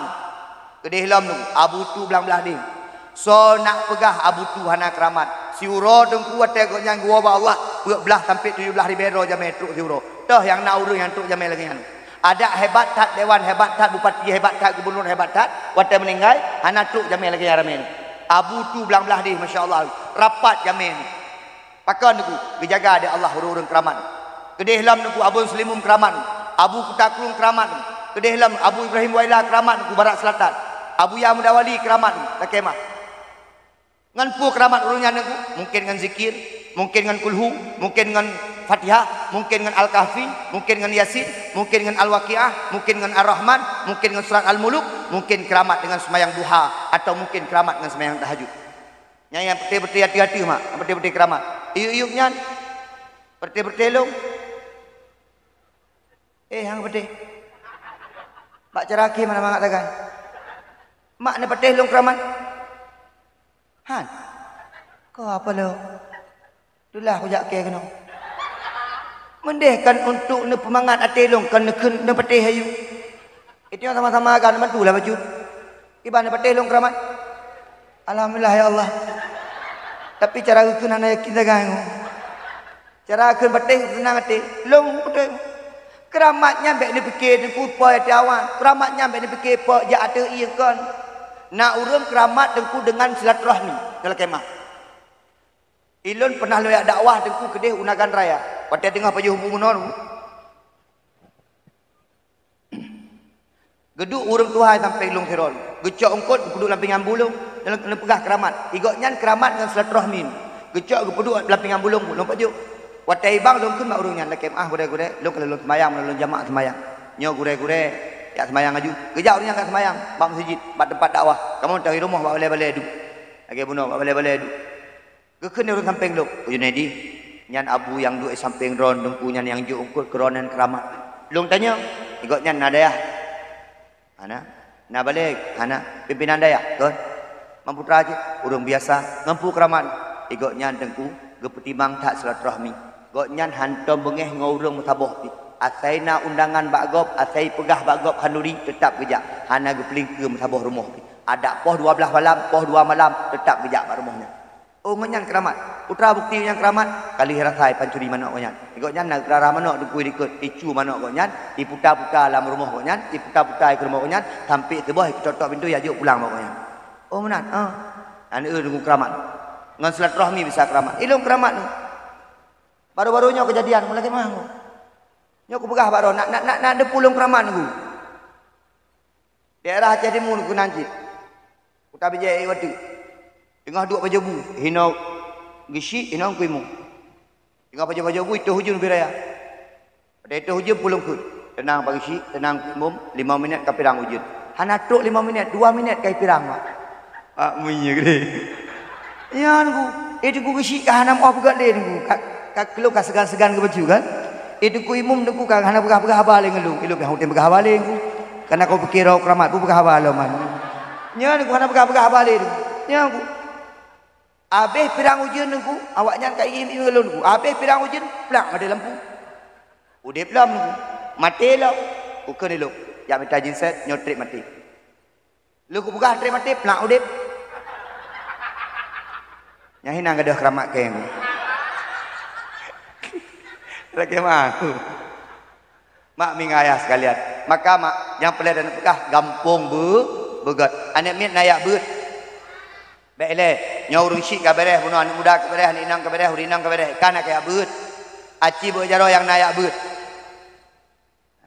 Kedih lam Abu tu belang-belah ni. So nak pegah Abu tu hana keramat. Si uro dengku atek yang gua ba Allah. Buat belah sampai 17 ribu jamai truk si uro. Dah yang nak urus yang truk jamai lagi anu. Ada hebat tak dewan hebat tak bupati hebat tak gubernur hebat tak wate meninggal hana truk jamai lagi ramai. Abu tu belang-belah ni masya-Allah rapat jamai ni. Pakan aku dijaga ada Allah urus keramat. Kedih lam aku Abu Selimum keramat. Abu Kutaklung keramat. Kedih lam Abu Ibrahim Waila keramat aku barat selatan. Abu Yamud Awali keramat tak kemah. Ngan pu keramat urusnya aku mungkin dengan zikir, mungkin dengan kulhu, mungkin dengan Fatihah, mungkin dengan Al-Kahfi, mungkin dengan Yasin, mungkin dengan Al-Waqiah, mungkin dengan Ar-Rahman, mungkin dengan surat Al-Muluk, mungkin keramat dengan sembahyang duha atau mungkin keramat dengan sembahyang tahajud. Yang betul-betul hati-hati mak, betul-betul keramat. Iuk-iuknya betul-betul long. Hang betul. Pak Ceraki mana mengatakan? Mak ni betul long keramat. Han. Oh apa lo? Itulah aku jak ke kena. Mendehkan untuk ne pemangat atelong kan ne petih ayu. Itu yang sama-sama kan bantulah baju. Iban ne petih long keramat. Alhamdulillah ya Allah. Tapi cara aku nana kita gang. Cara aku petih senang hati. Long petih. Keramatnya baik ni fikir ni kupo ya awan. Keramatnya baik ni fikir po ya ada iya kan. Nak urun keramat dengku dengan silaturahmi dalam kemah. Ilon pernah loyak dakwah dengku kedih unagan raya. Pada tengah paju hubungan geduk urung Tuhan sampai long terol. Gecok ungkut duduk lampingan bulung dalam kena pegah keramat. Igoknya keramat dengan silaturahmi. Gecok duduk lampingan bulung long paju. Watai bang long kun mak urungnya lakem gure-gure long kalau long semayang long jamaah semayang. Nyo gure-gure ya semayang aju. Gejak urungnya kat semayang bang masjid bak tempat dakwah. Kamu dari rumah bak balai-balai duk. Lagi bunuh bak balai-balai duk. Gekene urung samping lok. Junedi nyan abu yang duk samping ron dengku nyan yang juk ungkut keronan keramat. Long tanya, ikut nyan nada ya. Ana, na balik, ana pimpinan daya, kan? Mampu teraje, urung biasa, mampu keramat. Ikut nyan dengku, gepetimang tak silaturahmi. Ikut nyan hantam bengeh ngurung mutaboh. Asaina undangan bagop, asai pegah bagop handuri tetap kejak. Hana gepeling ke mutaboh rumah. Ada poh 12 malam, poh 2 malam tetap kejak kat rumahnya. Oh ngenyan keramat. Putra bukti yang keramat kali rasai pancuri manok konyan. Ikutnya nak rara manok dukui dikut icu manok konyan, diputar-putar dalam rumah konyan, diputar-putar ke rumah konyan sampai tebah cotok pintu ya juk pulang konyan. Oh menan. Anu tunggu keramat. Ngan silaturahmi bisa keramat. Ilmu keramat ni. Baru-barunya kejadian mulai ke mah. Nyo aku pegah baru nak ada pulung keramat ni. Daerah Aceh Timur ku nanti. Putar bijai wadu. Tengah duk baju bu, hina gishi, hina kuimu. Tengah baju bu itu hujung biraya. Pada itu hujung pulung kut. Tenang pagi si, tenang kuimum, 5 minit ke pirang hujung. Hana tuk 5 minit, 2 minit ke pirang mak. Minyak gede. Ya nunggu, itu ku gishi ke hana mau pegat dia nunggu. Kak kelu kak segan-segan ke baju kan. Itu kuimum nunggu kak hana pegah-pegah baling ngelung. Ilu yang hotel pegah baling. Karena kau pikir kau keramat bu pegah baling man. Ya nunggu hana pegah-pegah baling. Ya nunggu. Habis pirang hujan nunggu, awaknya kat im ngelun nunggu. Habis pirang hujan, pelang ada lampu. Udah pelang nunggu. Mati lah. Bukan elok. Yang minta jinset, nyotrik mati. Lu ku buka trik mati, pelang udah. Yang hina ada keramat ke yang. Lagi mahu. Mak mingayah sekalian. Maka mak, yang pelai dan pekah, gampung begat. Anak mit nayak bet. Baiklah, nyaurung syik ke bereh, bunuh anak muda ke bereh, anak inang ke bereh, urinang ke bereh. Kan nak kaya bet. Aci berjaro yang nayak bet.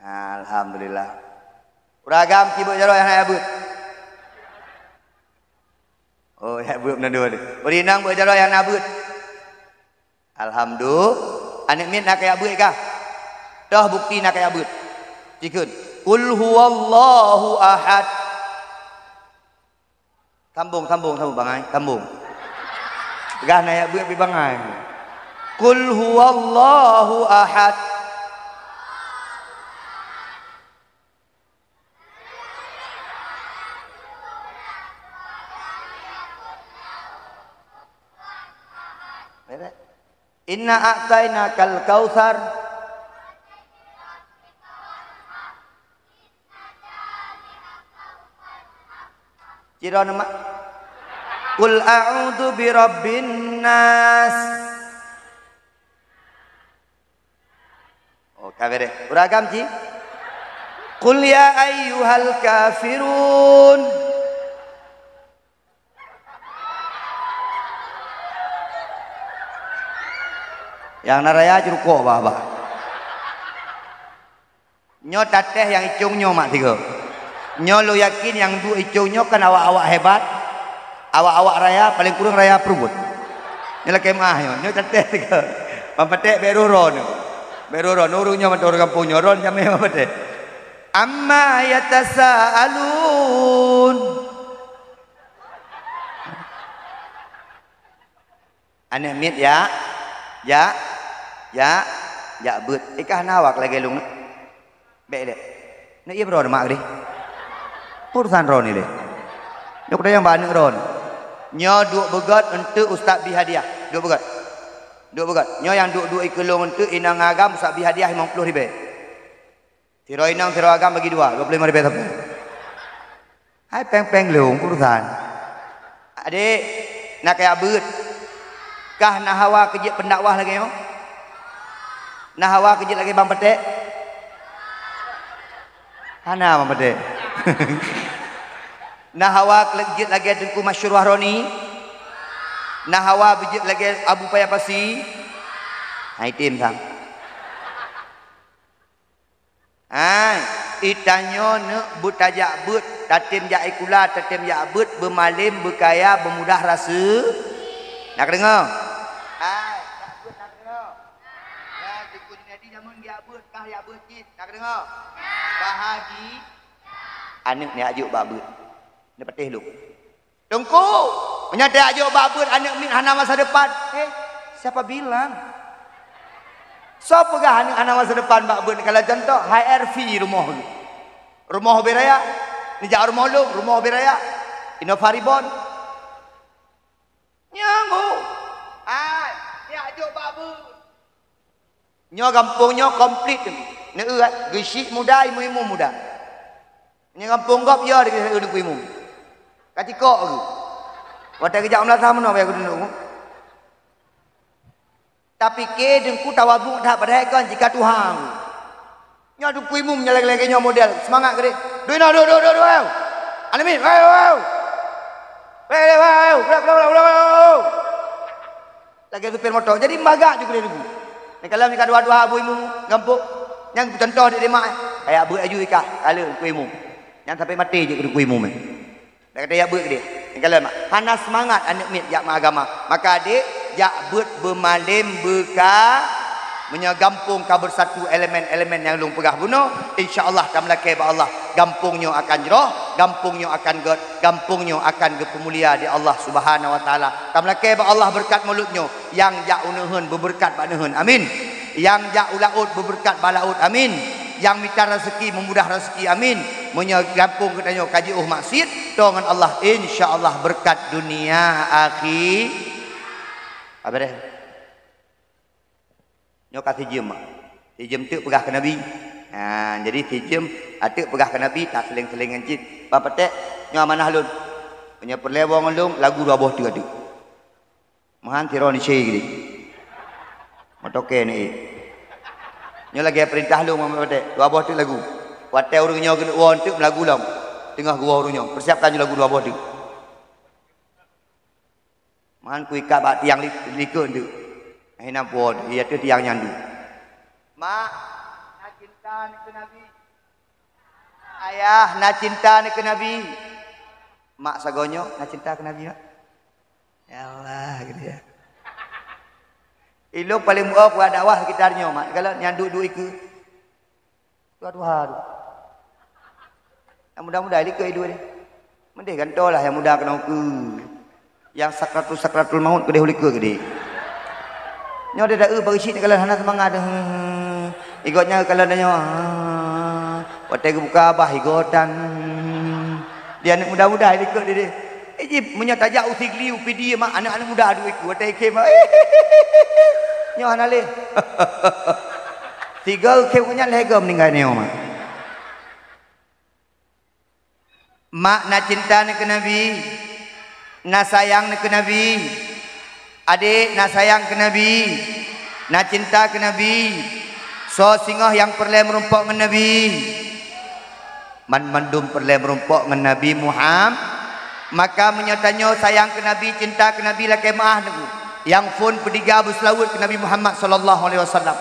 Alhamdulillah. Uragam ci berjaro yang nayak bet. Oh, ya bet benar dua. Urinang berjaro yang nayak bet. Alhamdulillah. Anak mit nak kaya bet kah? Dah bukti nak kaya bet. Cikun. Qul huwallahu ahad. Sambung bangai, sambung. Tegah naik buat pi bangai. Qul huwallahu ahad. Inna a'tainakal kautsar. Ciro nama Qul a'udzu birabbin nas. Oh kabeh uragam ci. Qul ya ayyuhal kafirun. Yang naraya jurukok bah. Nyo tateh yang icung nyo mak tiga. Nyo lo yakin yang dua icungnya kan awak-awak hebat. Awak-awak raya paling kurang raya perubut. Nyo lagi mah nyo. Nyo teteh tiga. Mampatek beruron. Beruron urungnya mata orang kampung nyoron sampai mampatek. Amma yatasaalun. Anak mit ya. Ya bet. Ikah nawak lagi lung. Baik dek. Nak iya beron mak deh. Urusan ron ini. Nyok dah yang banyak ron. Nyo duk begot untuk Ustaz bi hadiah. Duk begot. Duk begot. Nyo yang duk ikelung untuk inang agam Ustaz bi hadiah 50 ribu. Tiro inang tiro agam bagi 2, 25 ribu sampai. Hai peng-peng leung urusan. Adik nak kayak beut. Kah nak hawa kejit pendakwah lagi yo? Nak hawa kejit lagi bang petek? Hana bang petek. Nak hawa kejit lagi Tengku Masyur Wahroni? Nak hawa kejit lagi Abu Payapasi? Hai tim sang. Hai itanyo ne butajak but tatim jak ikula tatim jak but bermalim berkaya bermudah rasa. Nak dengar? Hai nak but nak dengar? Ya Tengku Junedi zaman dia but kah ya but cit. Nak dengar? Bahagi anak ni ajuk babut. Ni petih lu. Tengku, menyata ajuk babut anak min hana masa depan. Siapa bilang? Siapa gah anak masa depan babut kalau contoh HRV rumah lu. Rumah beraya. Ni jak rumah lu, rumah beraya. Inovaribon. Nyanggu. Ni ajuk babut. Nyo kampungnya komplit. Ni gesik muda, imu-imu muda. Ni kampung gop ya dekat uduk imu. Katikok aku. Wadah kejak melata mana aku dulu. Tapi ke dengku tawabung dah pada kan jika Tuhan. Nyo duk imu menyelek-lek nyo model. Semangat ke dia. Duit no, do. Anamin, wow. Wow. Lagi supir motor. Jadi mbagak juga dia dulu. Ni kalau ni dua-dua abu imu gampuk. Yang contoh dia mak ayah buat aju ikah kalau kuimu yang sampai mati je kuimu meh dak kata ya buat dia kalau mak hana semangat anak mit jak agama maka adik jak buat bermalim beka menyagampung ka bersatu elemen-elemen yang lung pegah bunuh insyaallah tamlake ba Allah gampungnya akan jeroh gampungnya akan gampungnya akan gepemulia di Allah Subhanahu wa taala tamlake ba Allah berkat mulutnya yang jak uneun berberkat ba neun amin yang jak ulaut berberkat balaut amin yang minta rezeki memudah rezeki amin menyegampung katanya kaji maksud dengan Allah insyaallah berkat dunia akhir apa dah nyo kasih jem tu pegah ke nabi jadi jem atuk pegah ke nabi tak seling-seling encit apa tek nyo amanah lun punya perlewong lung lagu dua boh tu atuk mahan tironi sei gini motoke ni nyo lagi perintah lu mama pada dua buah tu lagu watai urang nyo kena won tu lagu lam tengah gua urang nyo persiapkan lagu dua buah tu man ku ikat bak tiang likun tu hina pun ia tu tiang nyandu mak nak cinta ni ke nabi ayah nak cinta ni ke nabi mak sagonyo nak cinta ke nabi mak ya Allah gitu ya. Ilo paling muaf buat dakwah sekitarnya mak. Kalau yang duduk iku. Tuhan. Yang muda-muda ini ke itu ni. Mendih kan lah yang muda kena ke. Yang sakratul maut ke dia ke dia. Nyo dia dah bagi sini kalau hana semangat dah. Igotnya kalau nanya watai buka abah igotan. Dia anak muda-muda ini ke dia. Ejip menyataja usigli upidi mak anak-anak muda adu iku watai ke mak. Nyo hanale. Tiga ke punya lega meninggal ni mak. Mak nak cinta ni ke nabi. Nak sayang ni ke nabi. Adik nak sayang ke nabi. Nak cinta ke nabi. So singoh yang perle merumpok dengan nabi. Man mandum perle merumpok dengan Nabi Muhammad. Maka menyatanya sayang ke nabi, cinta ke nabi lah kemah tu. Yang pun pediga berselawat ke Nabi Muhammad sallallahu alaihi wasallam.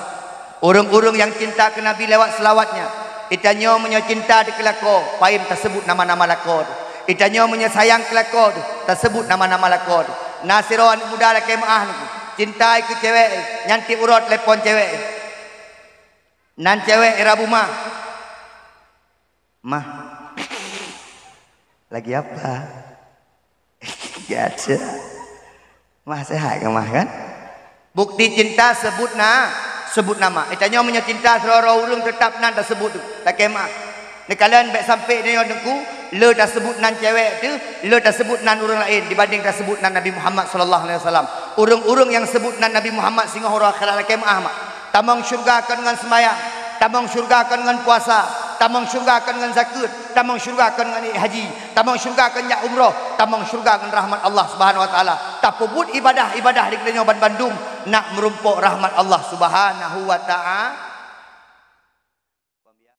Orang-orang yang cinta ke nabi lewat selawatnya. Itanya menyacinta di kelako, paim tersebut nama-nama lakor. Itanya menyayang kelako, tersebut nama-nama lakor. Nasirawan muda lah kemah tu. Cinta ke cewek, nyanti urut telepon cewek. Nan cewek era buma. Mah. Lagi apa? Gaca. Mah sehat ke mah kan? Bukti cinta sebut nama. Itanya menyacinta seorang ulung tetap nan tersebut tu. Tak kemah. Ni kalian baik sampai ni yang dengku le dah sebut nan cewek tu, le dah sebut nan orang lain dibanding dah sebut nan Nabi Muhammad sallallahu alaihi wasallam. Urang-urang yang sebut nan Nabi Muhammad sehingga orang akhirat kiamat mak. Tamang syurga akan dengan sembahyang, tamang syurga akan dengan puasa, tamang syurga akan dengan zakat, tamang syurga akan dengan haji, tamang syurga akan yak umrah, tamang syurga akan rahmat Allah Subhanahu wa taala. Tapubut ibadah-ibadah di kelenya Bandung nak merumpuk rahmat Allah Subhanahu wa taala.